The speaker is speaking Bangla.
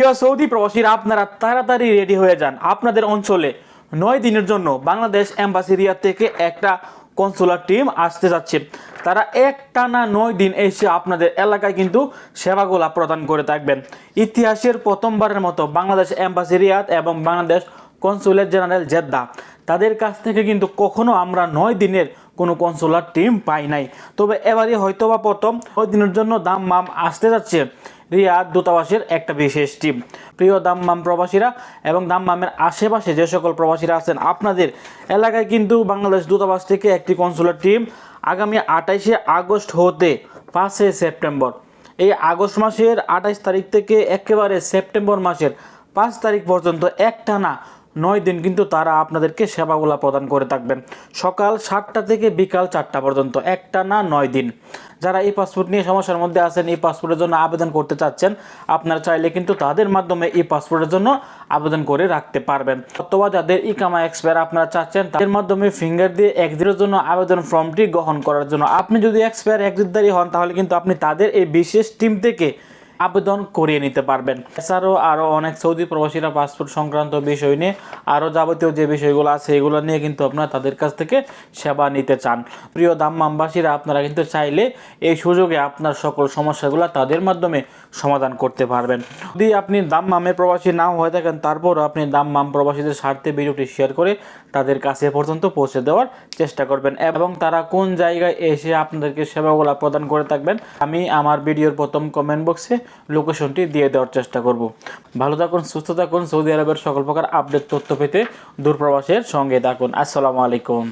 প্রিয় সৌদি প্রবাসীরা আপনারা তাড়াতাড়ি রেডি হয়ে যান। আপনাদের অঞ্চলে 9 দিনের জন্য বাংলাদেশ এম্বাসি রিয়াদ থেকে একটা কনসুলার টিম আসতে যাচ্ছে। তারা একটানা 9 দিন এসে আপনাদের এলাকায় কিন্তু সেবাগুলো প্রদান করে থাকবেন। ইতিহাসের প্রথমবারের মতো বাংলাদেশ এম্বাসি রিয়াদ এবং বাংলাদেশ কনসুলেট জেনারেল জেদ্দা তাদের কাছ থেকে কিন্তু কখনো আমরা 9 দিনের কোনো কনসুলার টিম পাই নাই। তবে এবারে হয়তোবা প্রথম 9 দিনের জন্য দাম্মাম আসতে যাচ্ছে রিয়াদ দূতাবাসের একটা বিশেষ টিম। প্রিয় দাম্মাম প্রবাসীরা এবং দাম্মামের আশেপাশে যে সকল প্রবাসীরা আছেন, আপনাদের এলাকায় কিন্তু বাংলাদেশ দূতাবাস থেকে একটি কনসুলার টিম আগামী 28শে আগস্ট হতে 5শে সেপ্টেম্বর, এই আগস্ট মাসের 28 তারিখ থেকে একেবারে সেপ্টেম্বর মাসের 5 তারিখ পর্যন্ত একটানা 9 দিন কিন্তু তারা আপনাদেরকে সেবাগুলো প্রদান করে থাকবেন। সকাল 7টা থেকে বিকাল 4টা পর্যন্ত একটানা 9 দিন। যারা এই পাসপোর্ট নিয়ে সমস্যার মধ্যে আছেন, এই পাসপোর্টের জন্য আবেদন করতে চাচ্ছেন, আপনারা চাইলে কিন্তু তাদের মাধ্যমে এই পাসপোর্টের জন্য আবেদন করে রাখতে পারবেন। অথবা যাদের ইকামা এক্সপায়ার আপনারা চাচ্ছেন, তাদের মাধ্যমে ফিঙ্গার দিয়ে 1 দিনের জন্য আবেদন ফর্মটি গ্রহণ করার জন্য। আপনি যদি এক্সপায়ার 1 দিনদারি হন, তাহলে কিন্তু আপনি তাদের এই বিশেষ টিম থেকে আবেদন করিয়ে নিতে পারবেন। এছাড়াও আরও অনেক সৌদি প্রবাসীরা পাসপোর্ট সংক্রান্ত বিষয় নিয়ে আরও যাবতীয় যে বিষয়গুলো আছে এগুলো নিয়ে কিন্তু আপনারা তাদের কাছ থেকে সেবা নিতে চান। প্রিয় দাম্মামবাসীরা, আপনারা কিন্তু চাইলে এই সুযোগে আপনার সকল সমস্যাগুলো তাদের মাধ্যমে সমাধান করতে পারবেন। যদি আপনি দাম্মামের প্রবাসী নাও হয়ে থাকেন, তারপরও আপনি দাম্মাম প্রবাসীদের স্বার্থে ভিডিওটি শেয়ার করে তাদের কাছে পর্যন্ত পৌঁছে দেওয়ার চেষ্টা করবেন এবং তারা কোন জায়গায় এসে আপনাদেরকে সেবাগুলো প্রদান করে থাকবেন আমি আমার ভিডিওর প্রথম কমেন্ট বক্সে লোকেশনটি দিয়ে দেওয়ার চেষ্টা করব। ভালো থাকুন, সুস্থ থাকুন। সৌদি আরবের সকল প্রকার আপডেট তথ্য পেতে দূরপ্রবাসের সঙ্গে থাকুন। আসসালামু আলাইকুম।